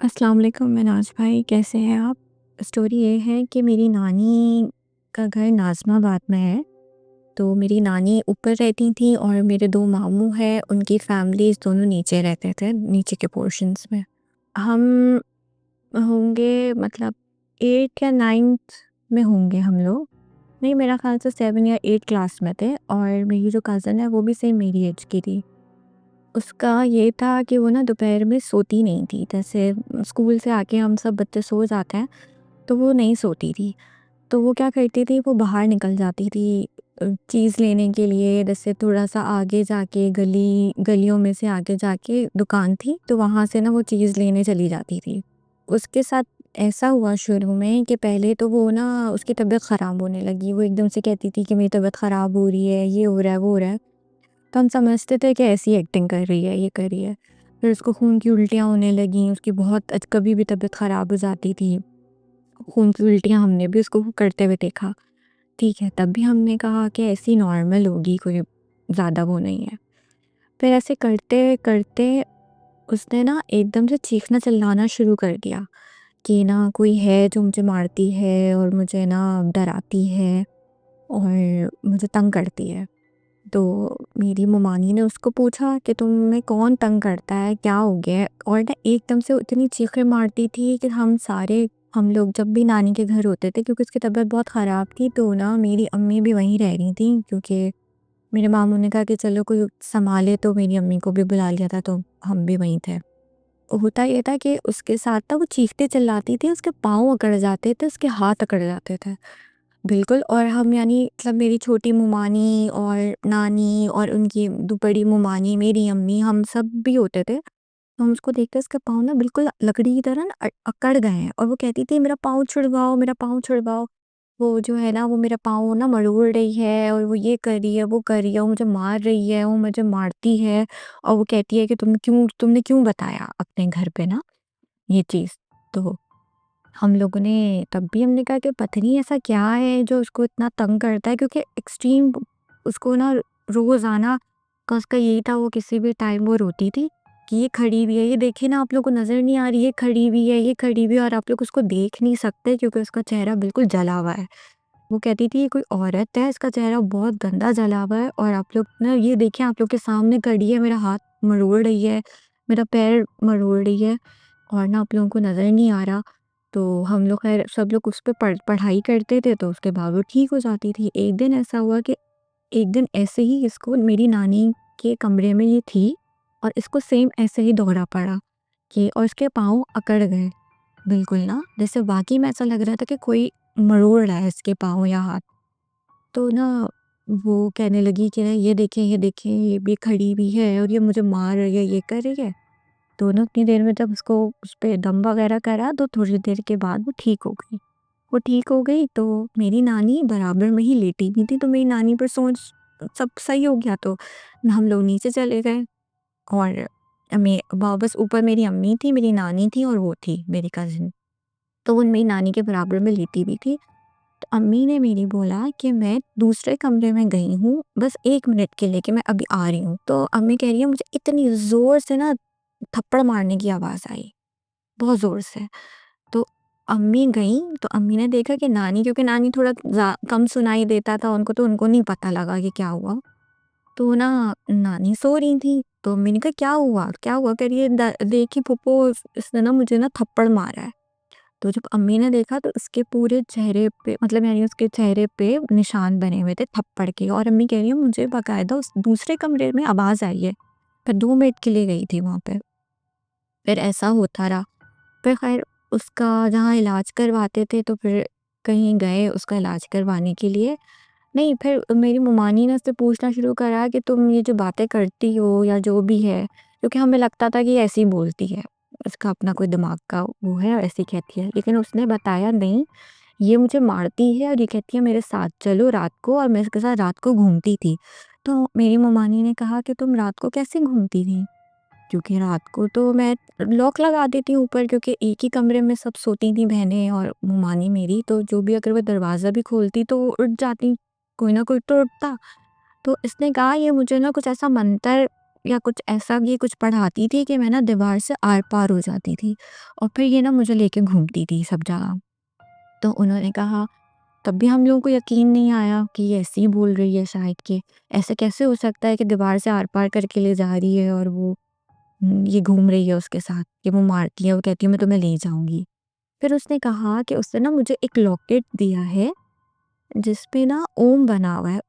अस्सलाम वालेकुम मिनाज भाई, कैसे हैं आप? स्टोरी ये है कि मेरी नानी का घर नाज़िमाबाद में है। तो मेरी नानी ऊपर रहती थी और मेरे 2 मामू हैं, उनकी फैमिलीज़ दोनों नीचे रहते थे, नीचे के पोर्शंस में। हम होंगे मतलब 8th या 9th में होंगे हम लोग। नहीं, मेरा ख़्याल से 7 या 8 क्लास में थे और मेरी जो कज़िन है वो भी सेम मेरी एज की थी। उसका ये था कि वो ना दोपहर में सोती नहीं थी। जैसे स्कूल से आके हम सब बच्चे सो जाते हैं, तो वो नहीं सोती थी। तो वो क्या करती थी, वो बाहर निकल जाती थी चीज़ लेने के लिए। जैसे थोड़ा-सा आगे जाके गलियों में से आगे जाके दुकान थी, तो वहाँ से ना वो चीज़ लेने चली जाती थी। उसके साथ ऐसा हुआ शुरू में कि पहले तो वो ना उसकी तबीयत ख़राब होने लगी। वो एकदम से कहती थी कि मेरी तबीयत ख़राब हो रही है, ये हो रहा है, वो हो रहा है। तो हम समझते थे कि ऐसी एक्टिंग कर रही है, ये कर रही है। फिर उसको खून की उल्टियाँ होने लगीं, उसकी बहुत कभी भी तबीयत ख़राब हो जाती थी। खून की उल्टियाँ हमने भी उसको करते हुए देखा। ठीक है, तब भी हमने कहा कि ऐसी नॉर्मल होगी, कोई ज़्यादा वो नहीं है। फिर ऐसे करते-करते उसने ना एकदम से चीखना-चिल्लाना शुरू कर दिया कि ना कोई है जो मुझे मारती है और मुझे ना डराती है और मुझे तंग करती है। तो मेरी ममानी ने उसको पूछा कि तुम्हें कौन तंग करता है, क्या हो गया है? और ना एकदम से इतनी चीखें मारती थी कि हम लोग जब भी नानी के घर होते थे, क्योंकि उसकी तबीयत बहुत ख़राब थी, तो ना मेरी अम्मी भी वहीं रह रही थी, क्योंकि मेरे मामू ने कहा कि चलो कोई संभाले, तो मेरी अम्मी को भी बुला लिया था, तो हम भी वहीं थे। होता ये था कि उसके साथ ना वो चीखते चिल्लाती थी, उसके पाँव अकड़ जाते थे, उसके हाथ अकड़ जाते थे। बिल्कुल। और हम यानी मतलब मेरी छोटी ममानी और नानी और उनकी बड़ी ममानी, मेरी अम्मी, हम सब भी होते थे। तो हम उसको देखते उसके पाँव ना बिल्कुल लकड़ी की तरह ना अकड़ गए हैं और वो कहती थी मेरा पाँव छुड़वाओ, मेरा पाँव छुड़वाओ। वो जो है ना वो मेरा पाँव ना मरोड़ रही है और वो ये कर रही है, वो कर रही है, वो मुझे मार रही है, वो मुझे मारती है। और वो कहती है कि तुमने क्यों बताया अपने घर पे ना ये चीज़। तो हम लोगों ने तब भी हमने कहा कि पता नहीं ऐसा क्या है जो उसको इतना तंग करता है, क्योंकि एक्सट्रीम उसको ना रोज़ाना का उसका यही था। वो किसी भी टाइम वो रोती थी कि ये खड़ी हुई है, ये देखिए ना, आप लोग को नज़र नहीं आ रही, ये खड़ी हुई है, ये खड़ी हुई है, और आप लोग उसको देख नहीं सकते क्योंकि उसका चेहरा बिल्कुल जला हुआ है। वो कहती थी ये कोई औरत है, इसका चेहरा बहुत गंदा जला हुआ है और आप लोग ना ये देखिए, आप लोग के सामने खड़ी है, मेरा हाथ मरोड़ रही है, मेरा पैर मरोड़ रही है और ना आप लोगों को नज़र नहीं आ रहा। तो हम लोग खैर सब लोग उस पे पढ़ाई करते थे, तो उसके बाद वो ठीक हो जाती थी। एक दिन ऐसा हुआ कि एक दिन ऐसे ही इसको मेरी नानी के कमरे में ये थी और इसको सेम ऐसे ही दौरा पड़ा कि और इसके पाँव अकड़ गए। बिल्कुल ना, जैसे वाक़ई में ऐसा लग रहा था कि कोई मरोड़ रहा है इसके पाँव या हाथ। तो ना वो कहने लगी कि ना ये देखें, ये भी खड़ी हुई है और ये मुझे मार रही है, ये कर रही है। तो ना उतनी देर में जब उसको उस पे दम वग़ैरह करा, तो थोड़ी देर के बाद वो ठीक हो गई। वो ठीक हो गई तो मेरी नानी बराबर में ही लेटी हुई थी, तो मेरी नानी पर सोच सब सही हो गया। तो हम लोग नीचे चले गए और बस ऊपर मेरी अम्मी थी, मेरी नानी थी और वो थी मेरी कज़िन। तो वो मेरी नानी के बराबर में लेटी हुई थी। तो अम्मी ने मेरी बोला कि मैं दूसरे कमरे में गई हूँ, बस 1 मिनट के लिए, कि मैं अभी आ रही हूँ। तो अम्मी कह रही है मुझे इतनी ज़ोर से ना थप्पड़ मारने की आवाज़ आई, बहुत ज़ोर से। तो अम्मी गईं, तो अम्मी ने देखा कि नानी, क्योंकि नानी थोड़ा कम सुनाई देता था उनको, तो उनको नहीं पता लगा कि क्या हुआ। तो ना नानी सो रही थी, तो अम्मी ने कहा क्या हुआ? क्या हुआ? कह रही है देखी फूफो, इसने ना मुझे ना थप्पड़ मारा है। तो जब अम्मी ने देखा तो उसके पूरे चेहरे पे, मतलब यानी उसके चेहरे पे निशान बने हुए थे थप्पड़ के। और अम्मी कह रही है मुझे बाकायदा उस दूसरे कमरे में आवाज़ आई है। मैं 2 मिनट के लिए गई थी वहाँ पे। फिर ऐसा होता रहा। फिर ख़ैर उसका जहाँ इलाज करवाते थे, तो फिर कहीं गए उसका इलाज करवाने के लिए। नहीं, फिर मेरी ममानी ने उससे पूछना शुरू करा कि तुम ये जो बातें करती हो या जो भी है, क्योंकि हमें लगता था कि ये ऐसे ही बोलती है। इसका अपना कोई दिमाग का वो है और ऐसे ही कहती है। लेकिन उसने बताया नहीं, ये मुझे मारती है और ये कहती है मेरे साथ चलो रात को, और मैं इसके साथ रात को घूमती थी। तो मेरी ममानी ने कहा कि तुम रात को कैसे घूमती थी? क्योंकि रात को तो मैं लॉक लगा देती हूँ ऊपर, क्योंकि एक ही कमरे में सब सोती थी बहनें और ममानी मेरी, तो जो भी अगर वो दरवाज़ा भी खोलती तो उठ जाती, कोई ना कोई तो उठता। तो इसने कहा ये मुझे ना कुछ ऐसा मंतर या कुछ ऐसा ये कुछ पढ़ाती थी कि मैं ना दीवार से आर-पार हो जाती थी और फिर ये ना मुझे लेके घूमती थी सब जगह। तो उन्होंने कहा तब भी हम लोगों को यकीन नहीं आया कि ये ऐसे ही बोल रही है शायद कि ऐसे कैसे हो सकता है कि दीवार से आर-पार करके ले जा रही है और वो ये घूम रही है उसके साथ कि वो मारती है, वो कहती है मैं तुम्हें ले जाऊँगी। फिर उसने कहा कि उसने ना मुझे एक लॉकेट दिया है जिस पे ना ओम बना हुआ है।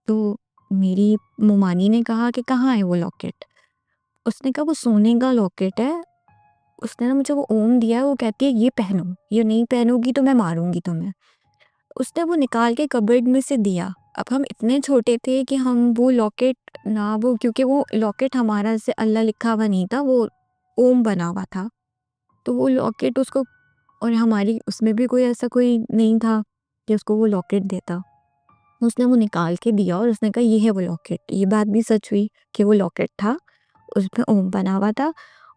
तो मेरी मोमानी ने कहा कि कहाँ है वो लॉकेट? उसने कहा वो सोने का लॉकेट है। उसने ना मुझे वो ओम दिया है, वो कहती है ये पहनो, ये नहीं पहनोगी तो मैं मारूँगी तुम्हें। उसने वो निकाल के कबर्ड में से दिया। अब हम इतने छोटे थे कि हम वो लॉकेट ना वो क्योंकि वो लॉकेट हमारा जैसे अल्लाह लिखा हुआ नहीं था, वो ओम बना हुआ था। तो वो लॉकेट उसको और हमारी उसमें भी कोई ऐसा कोई नहीं था कि उसको वो लॉकेट देता। उसने वो निकाल के दिया और उसने कहा ये है वो लॉकेट। ये बात भी सच हुई कि वो लॉकेट था, उसमें ओम बना हुआ था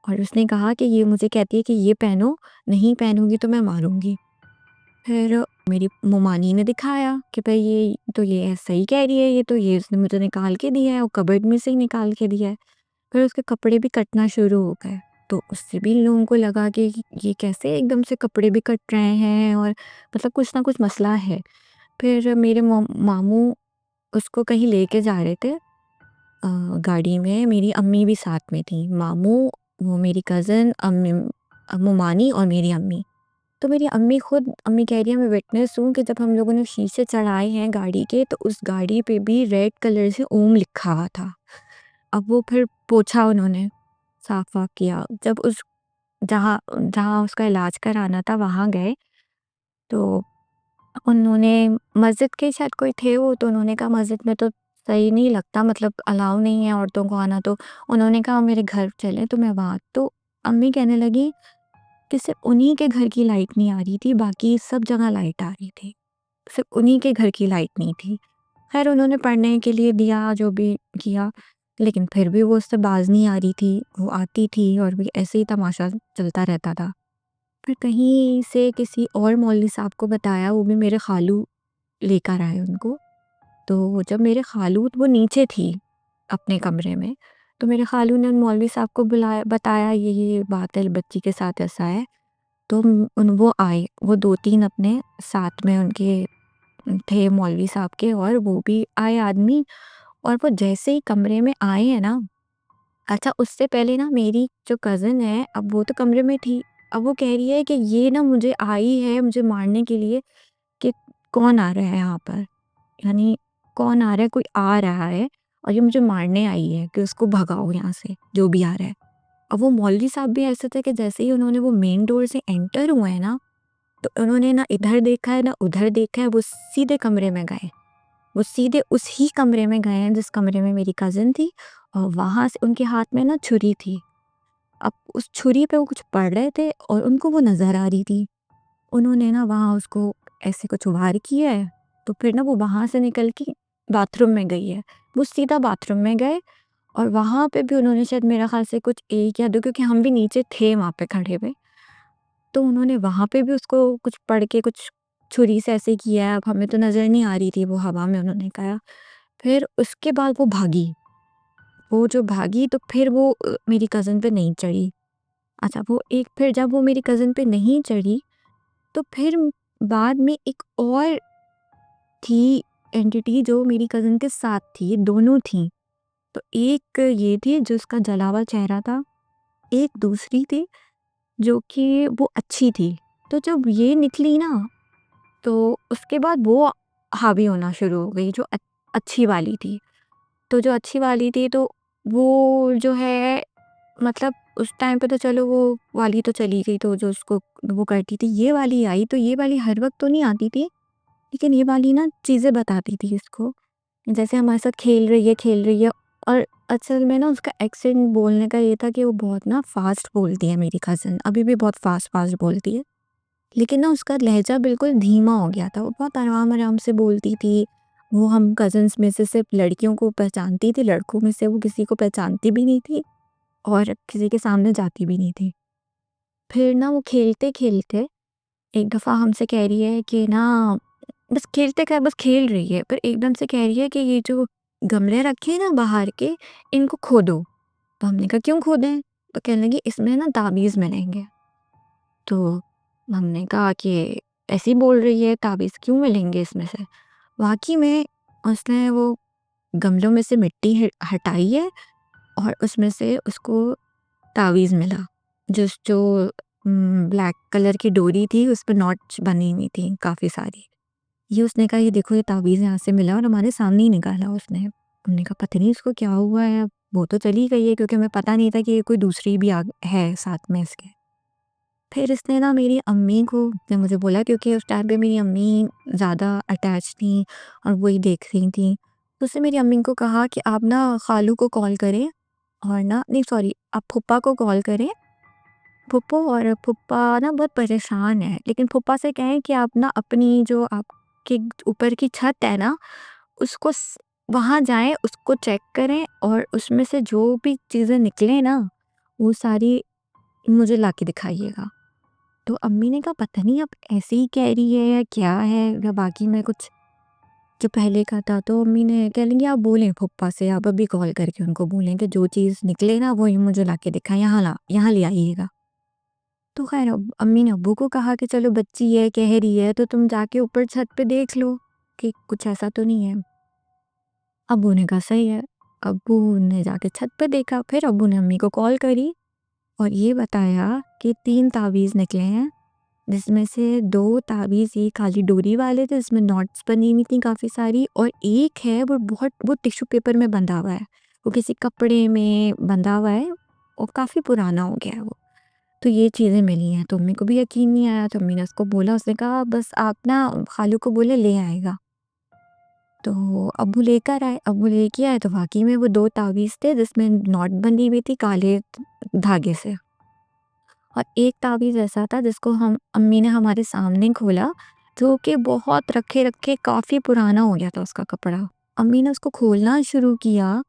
और उसने कहा कि ये मुझे कहती है कि ये पहनो, नहीं पहनूँगी तो मैं मारूँगी। फिर मेरी मोमानी ने दिखाया कि भाई ये सही कह रही है, ये उसने मुझे निकाल के दिया है और कबर्ड में से ही निकाल के दिया है। फिर उसके कपड़े भी कटना शुरू हो गए। तो उससे भी इन लोगों को लगा कि ये कैसे एकदम से कपड़े भी कट रहे हैं और मतलब कुछ ना कुछ मसला है। फिर मेरे मामू उसको कहीं लेके जा रहे थे गाड़ी में, मेरी अम्मी भी साथ में थी। मामू, वो मेरी कज़िन, मोमानी और मेरी अम्मी। तो मेरी अम्मी कह रही है मैं विटनेस हूँ कि जब हम लोगों ने शीशे चढ़ाए हैं गाड़ी के तो उस गाड़ी पे भी रेड कलर से ओम लिखा हुआ था। अब वो फिर पोंछा उन्होंने, साफ-वाफ किया। जब उस जहाँ जहाँ उसका इलाज कराना था वहाँ गए, तो उन्होंने मस्जिद के शायद कोई थे वो, तो उन्होंने कहा मस्जिद में तो सही नहीं लगता, मतलब अलाउ नहीं है औरतों को आना। तो उन्होंने कहा मेरे घर चलें, तो मैं वहाँ तो अम्मी कहने लगी कि सिर्फ़ उन्हीं के घर की लाइट नहीं आ रही थी, बाकी सब जगह लाइट आ रही थी। सिर्फ़ उन्हीं के घर की लाइट नहीं थी। ख़ैर उन्होंने पढ़ने के लिए दिया, जो भी किया, लेकिन फिर भी वो उससे बाज़ नहीं आ रही थी। वो आती थी और भी ऐसे ही तमाशा चलता रहता था। फिर कहीं से किसी और मौलवी साहब को बताया, वो भी मेरे खालू लेकर आए उनको। तो जब मेरे खालू वो नीचे थी अपने कमरे में, तो मेरे खालू ने उन मौलवी साहब को बुलाया, बताया ये बात है, बच्ची के साथ ऐसा है। तो वो आए, वो 2-3 अपने साथ में उनके थे मौलवी साहब के और वो भी आए आदमी। और वो जैसे ही कमरे में आए हैं ना, अच्छा उससे पहले ना मेरी जो कज़िन है, अब वो तो कमरे में थी। अब वो कह रही है कि ये ना मुझे आई है मुझे मारने के लिए कि कौन आ रहा है यहाँ पर? यानी कौन आ रहा है? कोई आ रहा है और ये मुझे मारने आई है कि उसको भगाओ यहाँ से, जो भी आ रहा है। अब वो मौलवी साहब भी ऐसे थे कि जैसे ही उन्होंने वो मेन डोर से एंटर हुए हैं ना, तो उन्होंने ना इधर देखा है ना उधर देखा है, वो सीधे कमरे में गए। वो सीधे उस ही कमरे में गए हैं जिस कमरे में मेरी कज़िन थी और वहाँ से उनके हाथ में ना छुरी थी। अब उस छुरी पे वो कुछ पढ़ रहे थे और उनको वो नज़र आ रही थी। उन्होंने ना वहाँ उसको ऐसे कुछ वार किया है, तो फिर ना वो वहाँ से निकल के बाथरूम में गई है। वो सीधा बाथरूम में गए और वहाँ पे भी उन्होंने शायद मेरा ख़्याल से कुछ 1 या 2, क्योंकि हम भी नीचे थे वहाँ पे खड़े हुए। तो उन्होंने वहाँ पे भी उसको कुछ पढ़ के कुछ छुरी से ऐसे किया है, अब हमें तो नज़र नहीं आ रही थी, वो हवा में उन्होंने कहा। फिर उसके बाद वो भागी। वो जो भागी तो फिर वो मेरी कज़िन पे नहीं चढ़ी। अच्छा वो एक फिर जब वो मेरी कज़िन पे नहीं चढ़ी, तो फिर बाद में एक और थी एंटिटी जो मेरी कज़िन के साथ थी, दोनों थीं। तो एक ये थी जिसका जला हुआ चेहरा था, एक दूसरी थी जो कि वो अच्छी थी। तो जब ये निकली ना, तो उसके बाद वो हावी होना शुरू हो गई जो अच्छी वाली थी। तो जो अच्छी वाली थी तो वो जो है मतलब उस टाइम पे तो चलो वो वाली तो चली गई, तो जो उसको वो करती थी, ये वाली आई। तो ये वाली हर वक़्त तो नहीं आती थी, लेकिन ये वाली ना चीज़ें बताती थी इसको। जैसे हमारे साथ खेल रही है और असल में ना उसका एक्सेंट बोलने का ये था कि वो बहुत ना फ़ास्ट बोलती है मेरी कज़िन, अभी भी बहुत फ़ास्ट बोलती है। लेकिन ना उसका लहज़ा बिल्कुल धीमा हो गया था, वो बहुत आराम-आराम से बोलती थी। वो हम कज़िन्स में से सिर्फ़ लड़कियों को पहचानती थी, लड़कों में से वो किसी को पहचानती भी नहीं थी और किसी के सामने जाती भी नहीं थी। फिर ना वो खेलते-खेलते एक दफ़ा हमसे कह रही है कि ना बस खेलते क्या बस खेल रही है, पर एकदम से कह रही है कि ये जो गमले रखे हैं ना बाहर के, इनको खोदो। तो हमने कहा क्यों खोदें? तो कहने लगी इसमें ना ताबीज़ मिलेंगे। तो हमने कहा कि ऐसे ही बोल रही है, ताबीज़ क्यों मिलेंगे इसमें से? वाक़ई में उसने वो गमलों में से मिट्टी हटाई है और उसमें से उसको ताबीज़ मिला। जो ब्लैक कलर की डोरी थी उस पे नॉट्स बनी हुई थी काफ़ी सारी। ये उसने कहा ये देखो ये ताबीज़ यहाँ से मिला और हमारे सामने ही निकाला उसने। हमने कहा पता नहीं इसको क्या हुआ है, अब वो तो चली गई है क्योंकि हमें पता नहीं था कि ये कोई दूसरी भी है साथ में इसके। फिर इसने ना मेरी अम्मी को ने मुझे बोला क्योंकि उस टाइम पे मेरी अम्मी ज़्यादा अटैच थी और वही देख रही थी। तो उसने मेरी अम्मी को कहा कि आप ना खालू को कॉल करें और ना नहीं सॉरी आप फूफा को कॉल करें। फूफो और फूफा ना बहुत परेशान है, लेकिन फूफा से कहें कि आप ना अपनी जो आपके ऊपर की छत है ना, उसको वहाँ जाएं, उसको चेक करें और उसमें से जो भी चीज़ें निकले ना, वो सारी मुझे लाके दिखाइएगा। तो अम्मी ने कहा पता नहीं अब ऐसे ही कह रही है या क्या है या बाकी में कुछ जो पहले का था। तो अम्मी ने कह लेंगे आप बोलें फूफा से, आप अभी कॉल करके उनको बोलें कि जो चीज़ निकले ना वही मुझे लाके दिखाएं, यहाँ ले आइएगा। तो ख़ैर अम्मी ने अब्बू को कहा कि चलो बच्ची है, कह रही है तो तुम जाके ऊपर छत पे देख लो कि कुछ ऐसा तो नहीं है। अब्बू ने कहा सही है। अब्बू ने जाके छत पे देखा, फिर अब्बू ने अम्मी को कॉल करी और ये बताया कि 3 तावीज़ निकले हैं, जिसमें से 2 तावीज़ ये काली डोरी वाले थे, जिसमें नॉट्स बनी हुई थी काफ़ी सारी और एक है वो टिश्यू पेपर में बंधा हुआ है। वो किसी कपड़े में बंधा हुआ है और काफ़ी पुराना हो गया है वो। तो ये चीज़ें मिली हैं, तो अम्मी को भी यकीन नहीं आया, तो अम्मी ने उसको बोला, उसने कहा बस आप ना खालू को बोले ले आएगा। तो अब्बू लेकर आए, अब्बू लेके आए तो वाक़ई में वो 2 तावीज़ थे जिसमें नॉट बंधी हुई थी काले धागे से और एक तावीज़ ऐसा था जिसको हम अम्मी ने हमारे सामने खोला, जो कि बहुत रखे-रखे काफ़ी पुराना हो गया था उसका कपड़ा। अम्मी ने उसको खोलना शुरू किया,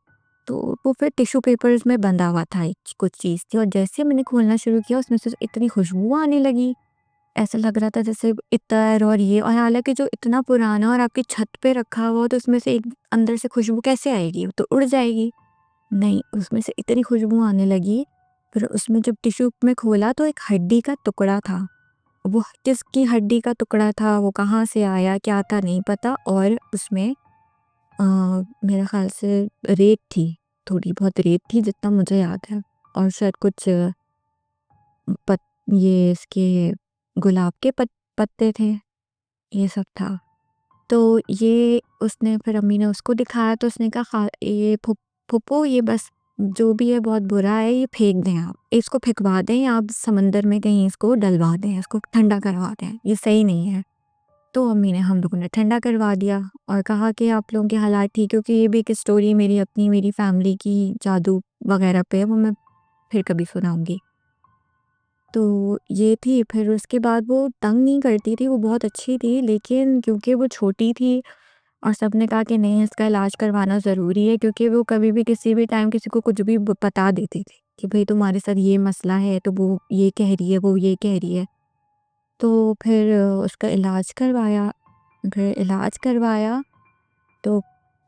तो वो फिर टिश्यू पेपर्स में बंधा हुआ था एक कुछ चीज़ थी और जैसे ही मैंने खोलना शुरू किया उसमें से इतनी खुशबू आने लगी। ऐसा लग रहा था जैसे इत्र और ये और हालाँकि जो इतना पुराना और आपकी छत पे रखा हुआ हो तो उसमें से एक अंदर से खुशबू कैसे आएगी? वो तो उड़ जाएगी। नहीं, उसमें से इतनी खुशबू आने लगी, फिर उसमें जब टिश्यू में खोला तो एक हड्डी का टुकड़ा था। वो किसकी हड्डी का टुकड़ा था, वो कहाँ से आया, क्या था नहीं पता और उसमें अ, मेरे ख़्याल से रेत थी, थोड़ी बहुत रेत थी जितना मुझे याद है और शायद कुछ पत ये इसके गुलाब के पत्ते थे, ये सब था। तो ये उसने फिर अम्मी ने उसको दिखाया तो उसने कहा ये फूफो ये बस जो भी है बहुत बुरा है, ये फेंक दें आप, इसको फेंकवा दें या आप समंदर में कहीं इसको डलवा दें, इसको ठंडा करवा दें, ये सही नहीं है। तो अम्मी ने हम लोगों ने ठंडा करवा दिया और कहा कि आप लोगों के हालात ठीक क्योंकि ये भी एक स्टोरी मेरी अपनी मेरी फैमिली की जादू वगैरह पे है, वो मैं फिर कभी सुनाऊँगी। तो ये थी, फिर उसके बाद वो तंग नहीं करती थी, वो बहुत अच्छी थी, लेकिन क्योंकि वो छोटी थी और सबने कहा कि नहीं इसका इलाज करवाना ज़रूरी है क्योंकि वो कभी भी किसी भी टाइम किसी को कुछ भी बता देती थी कि भाई तुम्हारे साथ ये मसला है तो वो ये कह रही है, वो ये कह रही है। तो फिर उसका इलाज करवाया, फिर इलाज करवाया तो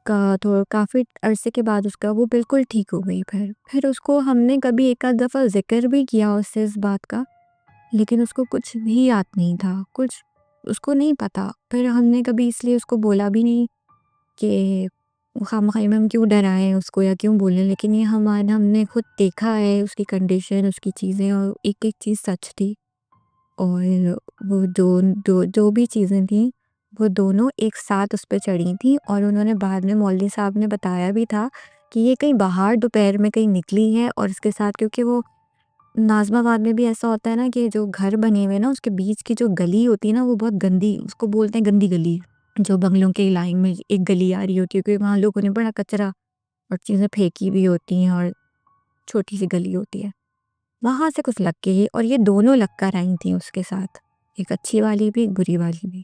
काफ़ी अरसे के बाद उसका वो बिल्कुल ठीक हो गई फिर उसको हमने कभी एक आध दफ़ा ज़िक्र भी किया उससे इस बात का, लेकिन उसको कुछ भी याद नहीं था, कुछ उसको नहीं पता। फिर हमने कभी इसलिए उसको बोला भी नहीं कि खामख़ा में हम क्यों डराएँ उसको या क्यों बोलें, लेकिन ये हमने खुद देखा है उसकी कंडीशन, उसकी चीज़ें और एक-एक चीज़ सच थी। और वो जो भी चीज़ें थीं, वो दोनों एक साथ उस पे चढ़ी थीं और उन्होंने बाद में मौलवी साहब ने बताया भी था कि ये कहीं बाहर दोपहर में कहीं निकली है और इसके साथ क्योंकि वो नाज़िमाबाद में भी ऐसा होता है ना कि जो घर बने हुए हैं ना उसके बीच की जो गली होती है ना वो बहुत गंदी, उसको बोलते हैं गंदी गली। जो बंगलों की लाइन में एक गली आ रही होती है क्योंकि वहाँ लोगों ने बड़ा कचरा और चीज़ें फेंकी हुई होती हैं और छोटी सी गली होती है। वहाँ से कुछ लग गई और ये दोनों लग कर आई थी उसके साथ, एक अच्छी वाली भी, एक बुरी वाली भी।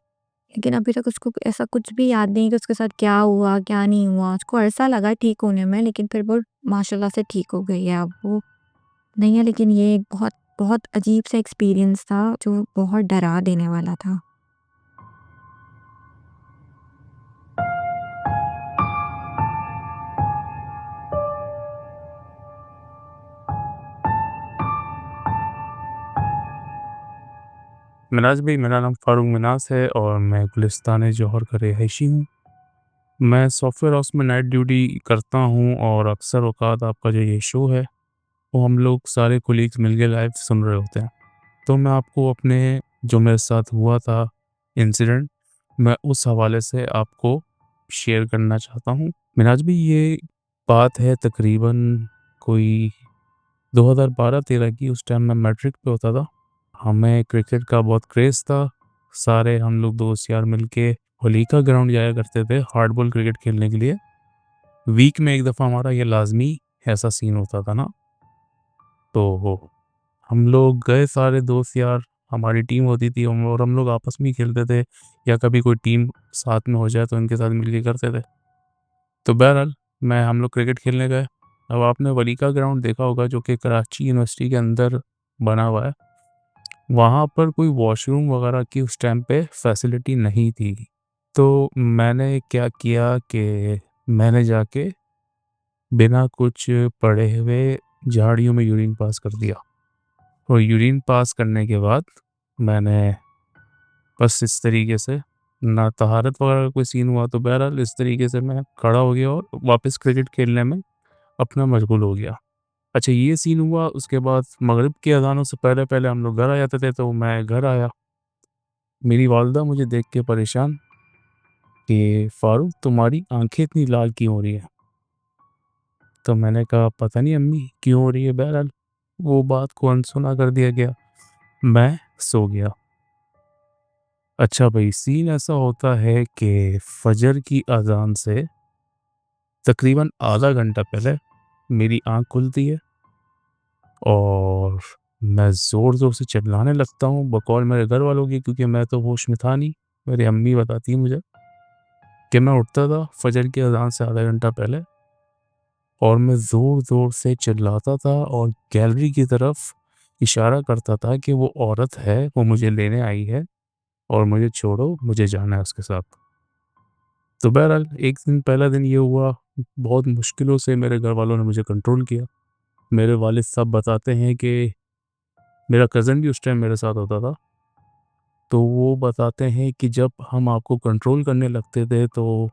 लेकिन अभी तक उसको ऐसा कुछ भी याद नहीं कि उसके साथ क्या हुआ, क्या नहीं हुआ। उसको अरसा लगा ठीक होने में लेकिन फिर वो माशाल्लाह से ठीक हो गई है अब वो नहीं है लेकिन ये एक बहुत बहुत अजीब सा एक्सपीरियंस था जो बहुत डरा देने वाला था। मिनाज भाई, मेरा नाम फ़ारूक मिनाज है और मैं गुलिस्तान जौहर का रिहायशी हूँ। मैं सॉफ्टवेयर हाउस में नाइट ड्यूटी करता हूँ और अक्सर औक़ात आपका जो ये शो है, वो हम लोग सारे कोलीग्स मिलके लाइव सुन रहे होते हैं। तो मैं आपको अपने जो मेरे साथ हुआ था इंसिडेंट, मैं उस हवाले से आपको शेयर करना चाहता हूँ। मिनाज भाई, ये बात है तकरीबन कोई 2012-13 की। उस टाइम मैं मैट्रिक पे होता था। हमें क्रिकेट का बहुत क्रेज़ था। सारे हम लोग दोस्त यार मिलके होलिका ग्राउंड जाया करते थे हार्ड बॉल क्रिकेट खेलने के लिए। वीक में एक दफ़ा हमारा ये लाज़मी ऐसा सीन होता था ना, तो हम लोग गए सारे दोस्त यार, हमारी टीम होती थी और हम लोग आपस में ही खेलते थे या कभी कोई टीम साथ में हो जाए तो उनके साथ मिलके करते थे। तो बहरहाल हम लोग क्रिकेट खेलने गए। अब आपने वलीका ग्राउंड देखा होगा जो कि कराची यूनिवर्सिटी के अंदर बना हुआ है। वहाँ पर कोई वॉशरूम वगैरह की उस टाइम पे फैसिलिटी नहीं थी। तो मैंने क्या किया कि मैंने जाके बिना कुछ पढ़े हुए झाड़ियों में यूरिन पास कर दिया। और यूरिन पास करने के बाद मैंने बस इस तरीके से, ना तहारत वगैरह का कोई सीन हुआ, तो बहरहाल इस तरीके से मैं खड़ा हो गया और वापस क्रिकेट खेलने में अपना मशगूल हो गया। अच्छा, ये सीन हुआ। उसके बाद मगरिब की अज़ानों से पहले-पहले हम लोग घर आ जाते थे, तो मैं घर आया। मेरी वालिदा मुझे देख के परेशान कि फ़ारूक, तुम्हारी आँखें इतनी लाल क्यों हो रही हैं? तो मैंने कहा पता नहीं अम्मी क्यों हो रही है। बहरहाल वो बात को अनसुना कर दिया गया। मैं सो गया। अच्छा भाई, सीन ऐसा होता है कि फ़जर की अज़ान से तकरीबन आधा घंटा पहले मेरी आँख खुलती है और मैं ज़ोर-ज़ोर से चिल्लाने लगता हूँ बकौल मेरे घर वालों की, क्योंकि मैं तो होश में था नहीं। मेरी अम्मी बताती है मुझे कि मैं उठता था फ़जर की अज़ान से आधा घंटा पहले और मैं ज़ोर-ज़ोर से चिल्लाता था और गैलरी की तरफ इशारा करता था कि वो औरत है, वो मुझे लेने आई है और मुझे छोड़ो, मुझे जाना है उसके साथ। तो बहरहाल एक दिन, पहला दिन ये हुआ, बहुत मुश्किलों से मेरे घर वालों ने मुझे कंट्रोल किया। मेरे वालिद साहब बताते हैं कि मेरा कज़न भी उस टाइम मेरे साथ होता था। तो वो बताते हैं कि जब हम आपको कंट्रोल करने लगते थे तो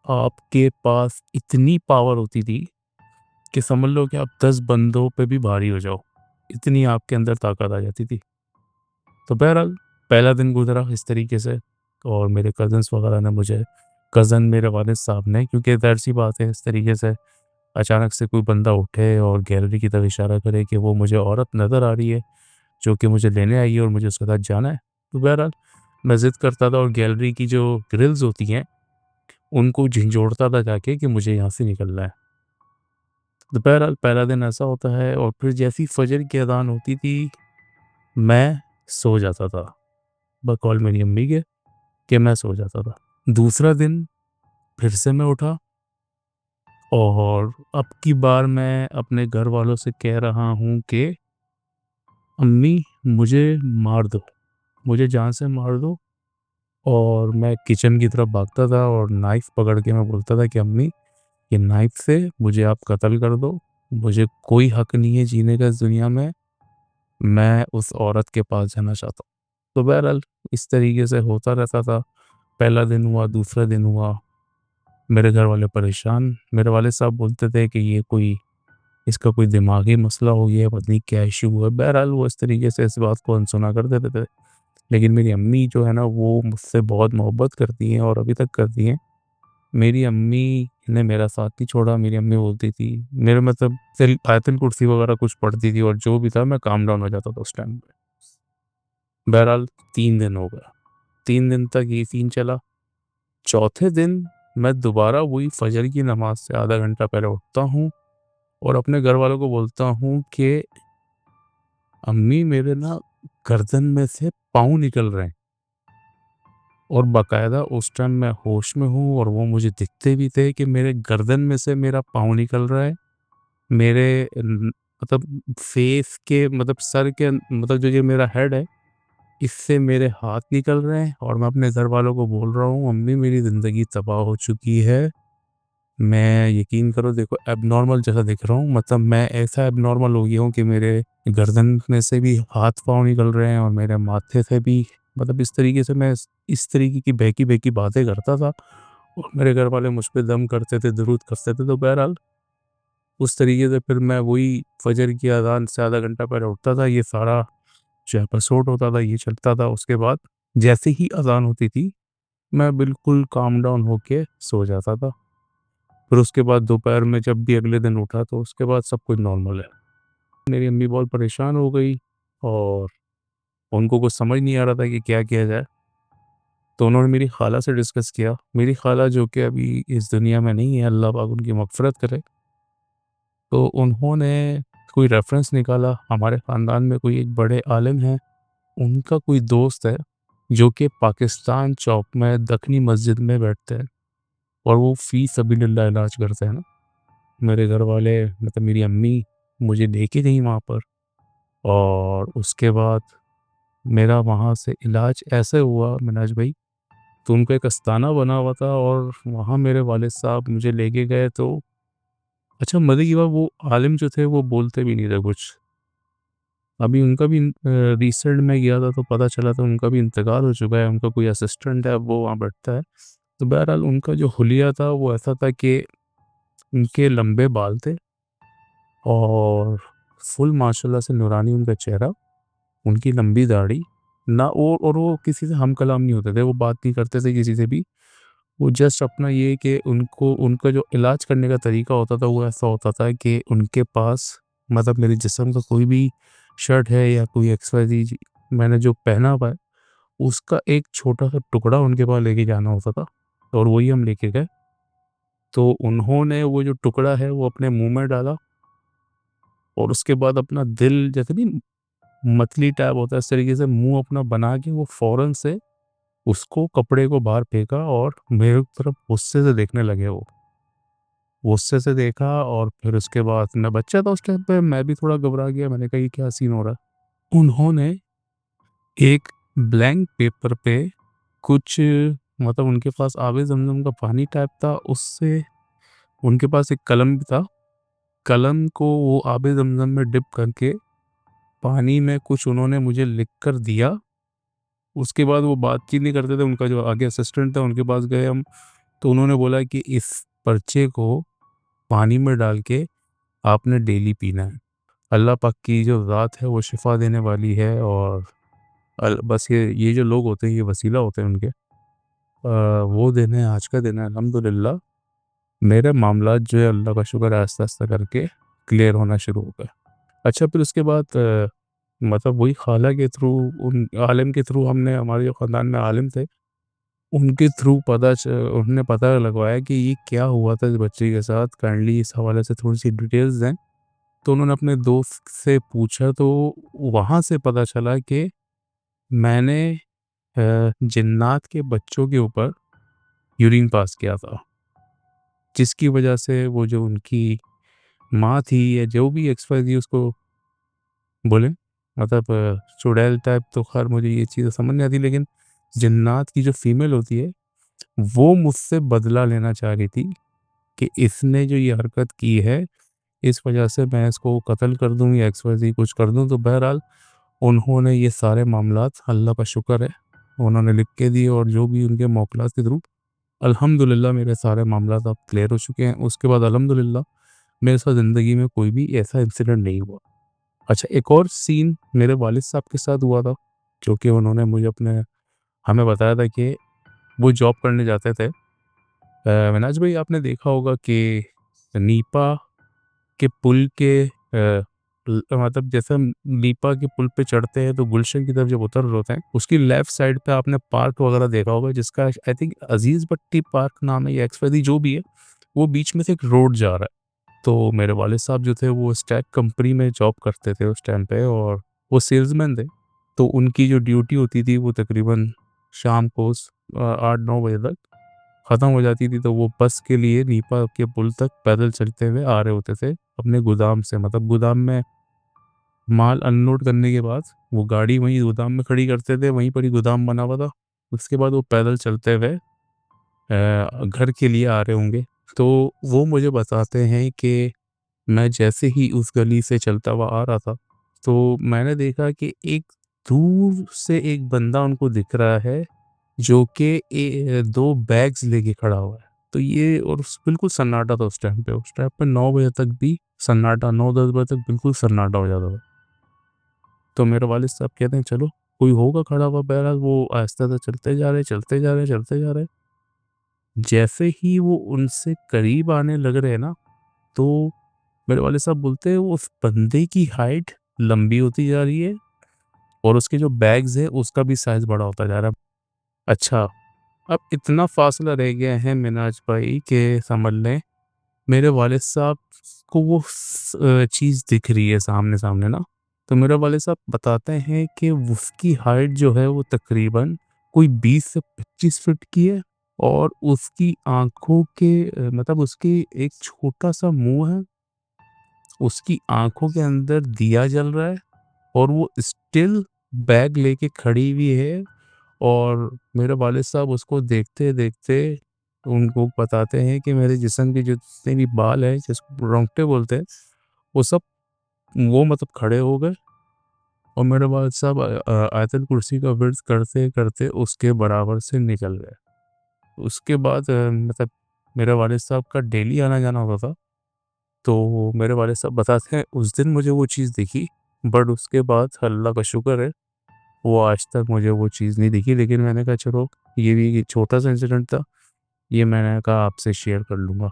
आपके पास इतनी पावर होती थी कि समझ लो कि आप 10 बंदों पे भी भारी हो जाओ, इतनी आपके अंदर ताकत आ जाती थी। तो बहरहाल पहला दिन गुज़रा इस तरीके से और मेरे कज़न्स वग़ैरह ने मुझे, कज़न मेरे वालिद साहब ने, क्योंकि ज़ाहिर-सी बात है इस तरीके से अचानक से कोई बंदा उठे और गैलरी की तरफ इशारा करे कि वो मुझे औरत नज़र आ रही है, जो कि मुझे लेने आई है और मुझे उसके साथ जाना है। तो बहरहाल मैं ज़िद करता था और गैलरी की जो ग्रिल्स होती हैं, उनको झंझोड़ता था जाके कि मुझे यहाँ से निकलना है। तो बहरहाल पहला दिन ऐसा होता है और फिर जैसी फ़जर की अज़ान होती थी, मैं सो जाता था, बकौल मेरी अम्मी के, कि मैं सो जाता था। दूसरा दिन फिर से मैं उठा और अब की बार मैं अपने घर वालों से कह रहा हूँ कि अम्मी, मुझे मार दो, मुझे जान से मार दो। और मैं किचन की तरफ भागता था और नाइफ़ पकड़ के मैं बोलता था कि अम्मी, ये नाइफ़ से मुझे आप कत्ल कर दो, मुझे कोई हक नहीं है जीने का इस दुनिया में, मैं उस औरत के पास जाना चाहता हूँ। तो बहरहाल इस तरीके से होता रहता था। पहला दिन हुआ, दूसरा दिन हुआ, मेरे घर वाले परेशान। मेरे वाले साहब बोलते थे कि ये कोई, इसका कोई दिमागी मसला हो गया है, पता नहीं क्या इश्यू हुआ है। बहरहाल वो इस तरीके से इस बात को अनसुना कर देते थे। लेकिन मेरी अम्मी जो है ना, वो मुझसे बहुत मोहब्बत करती हैं और अभी तक करती हैं। मेरी अम्मी ने मेरा साथ नहीं छोड़ा। मेरी अम्मी बोलती थी, मेरे मतलब तिल आयतुल कुर्सी वगैरह कुछ पढ़ती थी और जो भी था मैं काम डाउन हो जाता था उस टाइम पे। बहरहाल 3 दिन हो गया। 3 दिन तक ये सीन चला। चौथे दिन मैं दोबारा वही फ़जर की नमाज़ से आधा घंटा पहले उठता हूँ और अपने घर वालों को बोलता हूँ कि अम्मी, मेरे ना गर्दन में से पाँव निकल रहे हैं। और बाकायदा उस टाइम मैं होश में हूँ और वो मुझे दिखते भी थे कि मेरे गर्दन में से मेरा पाँव निकल रहा है। मेरे मतलब फेस के, मतलब सर के मतलब जो ये मेरा हेड है, इससे मेरे हाथ निकल रहे हैं और मैं अपने घर वालों को बोल रहा हूँ, अम्मी मेरी ज़िंदगी तबाह हो चुकी है, मैं यकीन करो देखो एबनॉर्मल जैसा दिख रहा हूँ, मतलब मैं ऐसा एबनॉर्मल हो गया हूँ कि मेरे गर्दन में से भी हाथ-पाँव निकल रहे हैं और मेरे माथे से भी, मतलब इस तरीके से मैं इस तरीके की बहकी-बहकी बातें करता था और मेरे घर वाले मुझ पे दम करते थे, दरूद करते थे। तो बहरहाल उस तरीके से फिर मैं वही फ़जर की अज़ान से आधा घंटा पहले उठता था, ये सारा जो एपिसोड होता था ये चलता था। उसके बाद जैसे ही अज़ान होती थी, मैं बिल्कुल काम डाउन होके सो जाता था। फिर उसके बाद दोपहर में जब भी अगले दिन उठा तो उसके बाद सब कुछ नॉर्मल है। मेरी अम्मी बहुत परेशान हो गई और उनको कुछ समझ नहीं आ रहा था कि क्या किया जाए। तो उन्होंने मेरी खाला से डिस्कस किया। मेरी खाला जो कि अभी इस दुनिया में नहीं है, अल्लाह पाक उनकी मग़फ़िरत करे। तो उन्होंने कोई रेफ़रेंस निकाला, हमारे ख़ानदान में कोई एक बड़े आलिम हैं, उनका कोई दोस्त है जो कि पाकिस्तान चौक में दक्खनी मस्जिद में बैठते हैं और वो फ़ी सबीलिल्लाह इलाज करते हैं ना। मेरे घर वाले मतलब मेरी अम्मी मुझे लेके गईं वहाँ पर और उसके बाद मेरा वहाँ से इलाज ऐसे हुआ मिनाज भाई, तो उनका एक अस्थाना बना हुआ था और वहाँ मेरे वालिद साहब मुझे लेके गए। तो अच्छा मज़े की बात, वो आलिम जो थे वो बोलते भी नहीं थे कुछ। अभी उनका भी रिसेंट में गया था तो पता चला था उनका भी इंतकाल हो चुका है, उनका कोई असिस्टेंट है वो वहाँ बैठता है। तो बहरहाल उनका जो हुलिया था वो ऐसा था कि उनके लंबे बाल थे और फुल माशाल्लाह से नूरानी उनका चेहरा, उनकी लंबी दाढ़ी ना, और वो किसी से हम कलाम नहीं होते थे, वो बात नहीं करते थे किसी से भी। वो जस्ट अपना ये कि उनको उनका जो इलाज करने का तरीका होता था वो ऐसा होता था कि उनके पास मतलब मेरे जिस्म का कोई भी शर्ट है या कोई एक्सवाईज़ेड मैंने जो पहना हुआ है, उसका एक छोटा-सा टुकड़ा उनके पास लेके जाना होता था और वही हम लेके गए। तो उन्होंने वो जो टुकड़ा है वो अपने मुँह में डाला और उसके बाद अपना दिल जैसे नहीं मतली टाइप होता है, इस तरीके से मुँह अपना बना के वो फ़ौरन से उसको कपड़े को बाहर फेंका और मेरे तरफ गुस्से से देखने लगे वो। गुस्से से देखा और फिर उसके बाद मैं बच्चा था उस टाइम पे, मैं भी थोड़ा घबरा गया। मैंने कहा ये क्या सीन हो रहा है? उन्होंने एक ब्लैंक पेपर पे कुछ मतलब उनके पास आबे ज़मज़म का पानी टाइप था, उससे उनके पास एक कलम भी था। कलम को वो आबे ज़मज़म में डिप करके पानी में कुछ उन्होंने मुझे लिख कर दिया। उसके बाद वो बातचीत नहीं करते थे, उनका जो आगे असिस्टेंट था उनके पास गए हम, तो उन्होंने बोला कि इस पर्चे को पानी में डाल के आपने डेली पीना है। अल्लाह पाक की जो ज़ात है वो शिफ़ा देने वाली है और बस ये जो लोग होते हैं ये वसीला होते हैं उनके। वो दिन है, आज का दिन है अल्हम्दुलिल्लाह। मेरे मामलात जो है अल्लाह का शुक्र है आहिस्ता-आहिस्ता करके क्लियर होना शुरू हो गए। अच्छा फिर उसके बाद मतलब वही खाला के थ्रू, उन आलिम के थ्रू हमने, हमारे जो ख़ानदान में आलिम थे, उनके थ्रू उन्होंने पता लगवाया कि ये क्या हुआ था इस बच्चे के साथ, काइंडली इस हवाले से थोड़ी-सी डिटेल्स दें। तो उन्होंने अपने दोस्त से पूछा तो वहाँ से पता चला कि मैंने जिन्नात के बच्चों के ऊपर यूरिन पास किया था, जिसकी वजह से वो जो उनकी माँ थी या जो भी एक्स-वाई-ज़ेड उसको बोलें, मतलब चुड़ैल टाइप, तो ख़ैर मुझे ये चीज़ें समझ नहीं आती, लेकिन जिन्नात की जो फ़ीमेल होती है, वो मुझसे बदला लेना चाह रही थी कि इसने जो ये हरकत की है, इस वजह से मैं इसको कत्ल कर दूँ या एक्स-वाई-ज़ेड कुछ कर दूँ। तो बहरहाल उन्होंने ये सारे मामलात, अल्लाह का शुक्र है, उन्होंने लिख के दिए और जो भी उनके मौकलात के थ्रू अल्हम्दुलिल्लाह मेरे सारे मामलात अब क्लियर हो चुके हैं। उसके बाद अल्हम्दुलिल्लाह मेरे साथ ज़िंदगी में कोई भी ऐसा इंसिडेंट नहीं हुआ। अच्छा एक और सीन मेरे वालिद साहब के साथ हुआ था, जो कि उन्होंने मुझे हमें बताया था कि वो जॉब करने जाते थे। मिनाज भाई आपने देखा होगा कि नीपा के पुल के मतलब जैसे हम नीपा के पुल पे चढ़ते हैं तो गुलशन की तरफ जब उतर रहे होते हैं, उसकी लेफ्ट साइड पे आपने पार्क वगैरह देखा होगा जिसका I think Aziz Bhatti park नाम है या एक्सवाईज़ेड जो भी है, वो बीच में से एक रोड जा रहा है। तो मेरे वालिद साहब जो थे वो स्टैक कंपनी में जॉब करते थे उस टाइम पे और वो सेल्समैन थे। तो उनकी जो ड्यूटी होती थी वो तकरीबन शाम को 8-9 बजे तक ख़त्म हो जाती थी, तो वो बस के लिए नीपा के पुल तक पैदल चलते हुए आ रहे होते थे अपने गोदाम से, मतलब गोदाम में माल अनलोड करने के बाद वो गाड़ी वहीं गोदाम में खड़ी करते थे, वहीं पर ही गोदाम बना हुआ था। उसके बाद वो पैदल चलते हुए घर के लिए आ रहे होंगे। तो वो मुझे बताते हैं कि मैं जैसे ही उस गली से चलता हुआ आ रहा था, तो मैंने देखा कि एक दूर से एक बंदा उनको दिख रहा है, जो कि 2 बैग्स लेके खड़ा हुआ है। तो ये और बिल्कुल सन्नाटा था उस टाइम पे। उस टाइम पे 9 बजे तक भी सन्नाटा, 9-10 बजे तक बिल्कुल सन्नाटा हो जाता था। तो मेरे वालिद साहब कहते हैं, चलो कोई होगा खड़ा हुआ। बहरहाल वो आहिस्ता-आहिस्ता चलते जा रहे, चलते जा रहे, चलते जा रहे। जैसे ही वो उनसे करीब आने लग रहे हैं ना, तो मेरे वाले साहब बोलते हैं उस बंदे की हाइट लंबी होती जा रही है और उसके जो बैग्स है उसका भी साइज़ बड़ा होता जा रहा है। अच्छा, अब इतना फ़ासला रह गया है मिनाज भाई कि समझ लें मेरे वालिद साहब को वो चीज़ दिख रही है सामने-सामने ना। तो मेरे वालिद साहब बताते हैं कि उसकी हाइट जो है वो तकरीबन कोई 20 से 25 फीट की है और उसकी आँखों के मतलब उसकी एक छोटा-सा मुँह है, उसकी आँखों के अंदर दिया जल रहा है और वो स्टिल बैग लेके खड़ी हुई है और मेरे वालिद साहब उसको देखते-देखते उनको बताते हैं कि मेरे जिस्म के जितने भी बाल हैं, जिसको रोंगटे बोलते हैं, वो सब वो मतलब खड़े हो गए और मेरे वालिद साहब आयतल कुर्सी का विर्द करते-करते उसके बराबर से निकल गए। उसके बाद मतलब मेरे वालिद साहब का डेली आना-जाना होता था, तो मेरे वालिद साहब बताते हैं उस दिन मुझे वो चीज़ दिखी, बट उसके बाद अल्लाह का शुक्र है वो आज तक मुझे वो चीज़ नहीं दिखी। लेकिन मैंने कहा चलो ये भी एक छोटा-सा इंसिडेंट था, ये मैंने कहा आपसे शेयर कर लूँगा।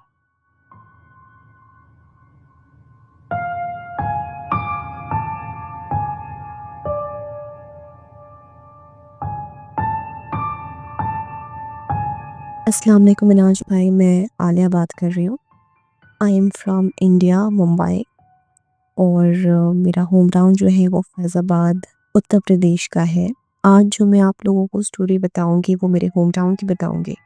अस्सलाम वालेकुम मिनाज भाई, मैं आलिया बात कर रही हूँ। I am from India, Mumbai. और मेरा होम टाउन जो है वो फैज़ाबाद, उत्तर प्रदेश का है। आज जो मैं आप लोगों को स्टोरी बताऊँगी वो मेरे होम टाउन की बताऊँगी।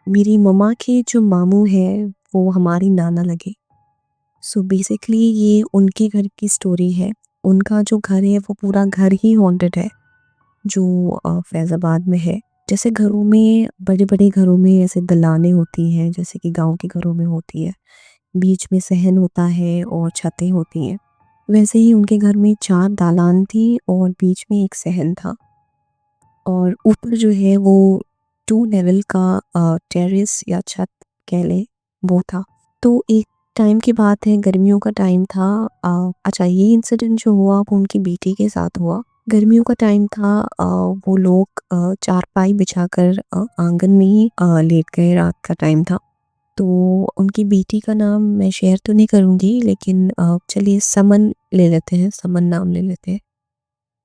मेरी मम्मा के जो मामू हैं वो हमारी नाना लगे। सो बेसिकली ये उनके घर की स्टोरी है। उनका जो घर है वो पूरा घर ही हॉन्टेड है, जो फैज़ाबाद में है। जैसे घरों में, बड़े-बड़े घरों में ऐसे दलानें होती हैं, जैसे कि गाँव के घरों में होती है। बीच में सहन होता है और छतें होती हैं। वैसे ही उनके घर में 4 दालान थी और बीच में एक सहन था। और ऊपर जो है वो 2 लेवल का टेरेस या छत कह लें, वो था। तो एक टाइम की बात है, गर्मियों का टाइम था। अच्छा, ये इंसिडेंट जो हुआ वो उनकी बेटी के साथ हुआ। गर्मियों का टाइम था। वो लोग चारपाई बिछाकर आँगन में ही लेट गए, रात का टाइम था। तो उनकी बेटी का नाम मैं शेयर तो नहीं करूँगी, लेकिन चलिए समन ले लेते हैं, समन नाम ले लेते हैं।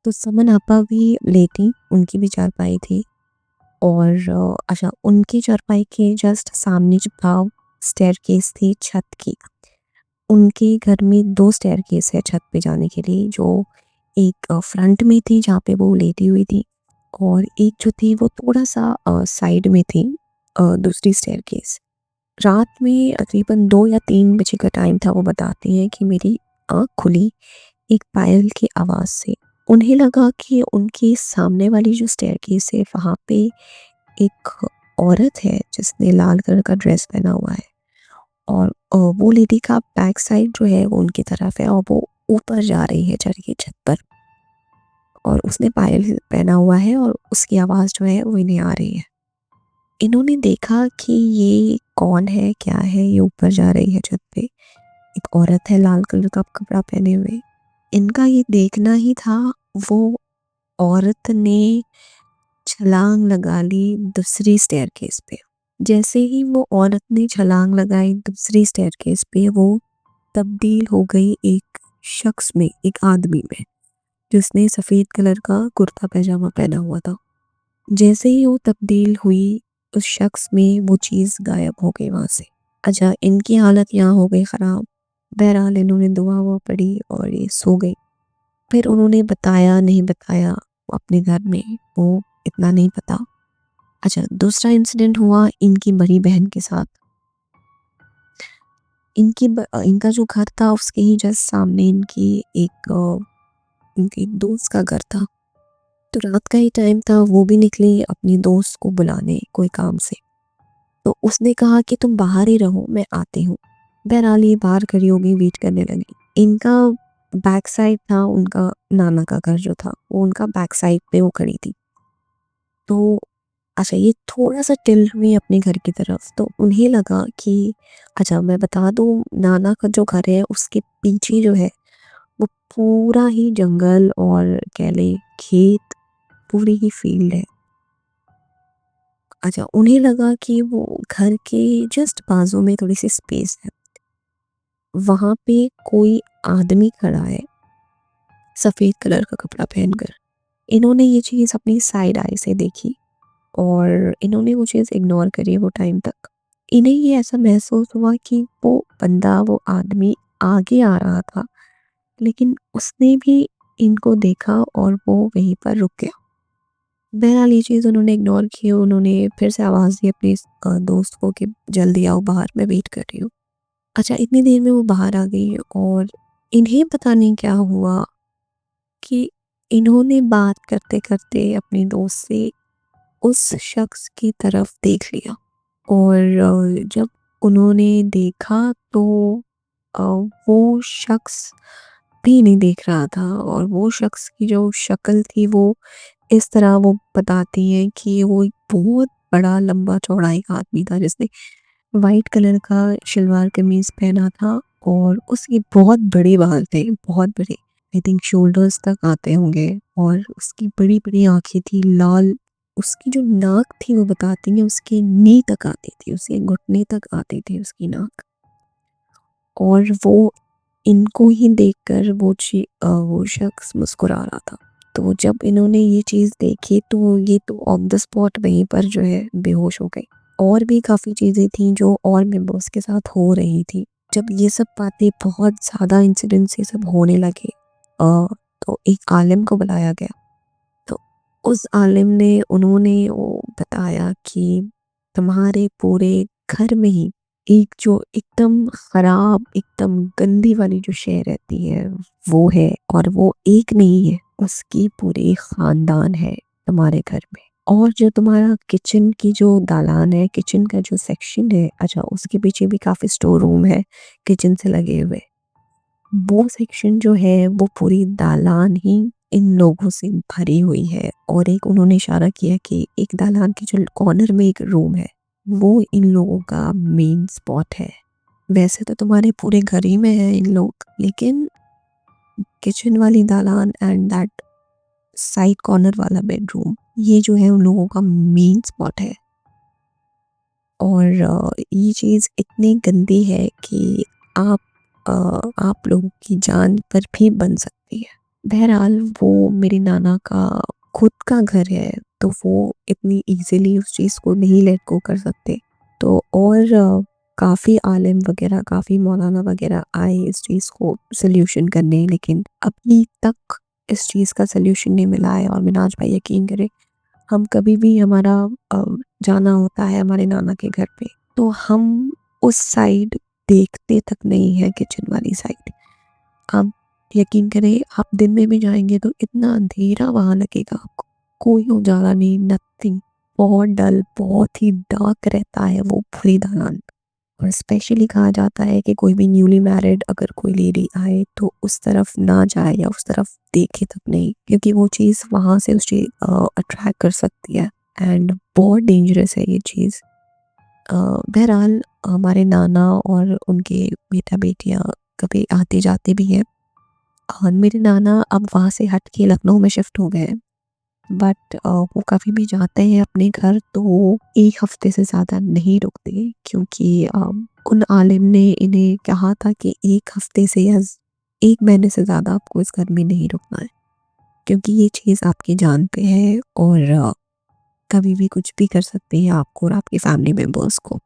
तो समन आपा भी लेटी, उनकी भी चारपाई थी। और अच्छा, उनकी चारपाई के जस्ट सामने जो था स्टेयरकेस थी छत की। उनके घर में 2 स्टेयरकेस है छत पे जाने के लिए, जो एक फ्रंट में थी जहाँ पे वो लेटी हुई थी और एक जो थी वो थोड़ा-सा साइड में थी, दूसरी स्टेयरकेस। रात में तकरीबन 2 या 3 बजे का टाइम था। वो बताती हैं कि मेरी आँख खुली एक पायल की आवाज़ से। उन्हें लगा कि उनके सामने वाली जो स्टेयरकेस है वहाँ पे एक औरत है जिसने लाल कलर का ड्रेस पहना हुआ है। और वो लेडी का बैक साइड जो है वो उनकी तरफ है और वो ऊपर जा रही है चढ़ के छत पर। और उसने पायल पहना हुआ है और उसकी आवाज़ जो है वो इन्हें आ रही है। इन्होंने देखा कि ये कौन है, क्या है, ये ऊपर जा रही है छत पे। एक औरत है लाल कलर का कपड़ा पहने हुए। इनका ये देखना ही था। वो औरत ने छलांग लगा ली दूसरी स्टेयरकेस पे। जैसे ही वो औरत ने छलांग लगाई दूसरी स्टेयरकेस पे, वो तब्दील हो गई एक शख्स में, एक आदमी में, जिसने सफ़ेद कलर का कुर्ता पैजामा पहना हुआ था। जैसे ही वो तब्दील हुई उस शख्स में, वो चीज़ गायब हो गई वहाँ से। अच्छा, इनकी हालत यहाँ हो गई ख़राब। बहरहाल इन्होंने दुआ-वुआ पढ़ी और ये सो गई। फिर उन्होंने बताया, नहीं बताया अपने घर में, वो इतना नहीं पता। अच्छा, दूसरा इंसिडेंट हुआ इनकी बड़ी बहन के साथ। इनका जो घर था उसके ही जस्ट सामने इनकी एक इनके दोस्त का घर था। तो रात का ही टाइम था, वो भी निकली अपनी दोस्त को बुलाने कोई काम से। तो उसने कहा कि तुम बाहर ही रहो, मैं आती हूँ। बहरहाल ये बाहर खड़ी हो गई, वेट करने लगी। इनका बैक साइड था, उनका नाना का घर जो था वो उनका बैक साइड पे वो खड़ी थी। तो अच्छा, ये थोड़ा-सा टिल्ट हुई अपने घर की तरफ, तो उन्हें लगा कि अच्छा मैं बता दूँ, नाना का जो घर है उसके पीछे जो है वो पूरा ही जंगल और कह लें खेत, पूरी ही फील्ड है। अच्छा, उन्हें लगा कि वो घर के जस्ट बाजू में थोड़ी-सी स्पेस है, वहाँ पे कोई आदमी खड़ा है, सफ़ेद कलर का कपड़ा पहनकर। इन्होंने ये चीज़ अपनी साइड आई से देखी और इन्होंने वो चीज़ इग्नोर करी वो टाइम तक। इन्हें ये ऐसा महसूस हुआ कि वो बंदा, वो आदमी आगे आ रहा था, लेकिन उसने भी इनको देखा और वो वहीं पर रुक गया। बहरहाल ये चीज़ उन्होंने इग्नोर की, उन्होंने फिर से आवाज़ दी अपने दोस्त को कि जल्दी आओ बाहर, मैं वेट कर रही हूँ। अच्छा, इतनी देर में वो बाहर आ गई और इन्हें पता नहीं क्या हुआ कि इन्होंने बात करते-करते अपने दोस्त से उस शख्स की तरफ देख लिया। और जब उन्होंने देखा तो अ, वो शख्स भी नहीं देख रहा था और वो शख्स की जो शक्ल थी वो इस तरह वो बताती है कि वो एक बहुत बड़ा लंबा-चौड़ा एक आदमी था जिसने वाइट कलर का शलवार कमीज़ पहना था और उसके बहुत बड़े बाल थे, बहुत बड़े। आई थिंक शोल्डर्स तक आते होंगे और उसकी बड़ी-बड़ी आँखें थी लाल। उसकी जो नाक थी वो बताती हैं उसके नी तक आती थी, उसके घुटने तक आती थी उसकी नाक। और वो इनको ही देखकर वो शख्स मुस्कुरा रहा था। तो जब इन्होंने ये चीज़ देखी तो ये तो ऑन द स्पॉट वहीं पर जो है बेहोश हो गई। और भी काफ़ी चीज़ें थी जो और मेंबर्स के साथ हो रही थी। जब ये सब बातें, बहुत ज़्यादा इंसिडेंट्स ये सब होने लगे, तो एक आलिम को बुलाया गया। तो उस आलिम ने उन्होंने वो बताया कि तुम्हारे पूरे घर में ही एक जो एकदम खराब, एकदम गंदी वाली जो शय रहती है वो है, और वो एक नहीं है, उसकी पूरी खानदान है तुम्हारे घर में। और जो तुम्हारा किचन की जो दालान है, किचन का जो सेक्शन है, अच्छा उसके पीछे भी काफ़ी स्टोर रूम है किचन से लगे हुए। वो सेक्शन जो है वो पूरी दालान ही इन लोगों से भरी हुई है। और एक उन्होंने इशारा किया कि एक दालान के जो कॉर्नर में एक रूम है, वो इन लोगों का मेन स्पॉट है। वैसे तो तुम्हारे पूरे घर ही में है इन लोग, लेकिन किचन वाली दालान एंड दैट साइड कॉर्नर वाला बेडरूम, ये जो है उन लोगों का मेन स्पॉट है। और ये चीज़ इतनी गंदी है कि आप अ, आप लोगों की जान पर भी बन सकती है। बहरहाल वो मेरे नाना का खुद का घर है, तो वो इतनी ईज़िली उस चीज़ को नहीं लेट गो कर सकते। तो और काफ़ी आलिम वग़ैरह, काफ़ी मौलाना वग़ैरह आए इस चीज़ को सॉल्यूशन करने, लेकिन अभी तक इस चीज़ का सॉल्यूशन नहीं मिला है। और मिनाज भाई यकीन करें, हम कभी भी हमारा अ, जाना होता है हमारे नाना के घर पे, तो हम उस साइड देखते तक नहीं है, किचन वाली साइड। आप यकीन करें, आप दिन में भी जाएँगे तो इतना अंधेरा वहाँ लगेगा आपको, कोई उजाला नहीं, नथिंग। बहुत डल, बहुत ही डार्क रहता है वो पूरी दालान। और स्पेशली कहा जाता है कि कोई भी न्यूली मैरिड अगर कोई लेडी आए तो उस तरफ ना जाए या उस तरफ देखे तक नहीं, क्योंकि वो चीज़ वहाँ से उसे अट्रैक्ट कर सकती है एंड बहुत डेंजरस है ये चीज़। बहरहाल हमारे नाना और उनके बेटा बेटियाँ कभी आते जाते भी हैं। और मेरे नाना अब वहाँ से हट के लखनऊ में शिफ्ट हो गए हैं, बट वो कभी भी जाते हैं अपने घर तो वो 1 हफ्ते से ज़्यादा नहीं रुकते, क्योंकि उन आलिम ने इन्हें कहा था कि 1 हफ्ते से या 1 महीने से ज़्यादा आपको इस घर में नहीं रुकना है, क्योंकि ये चीज़ आपकी जान पे है और कभी भी कुछ भी कर सकती है आपको और आपके फैमिली मेंबर्स को।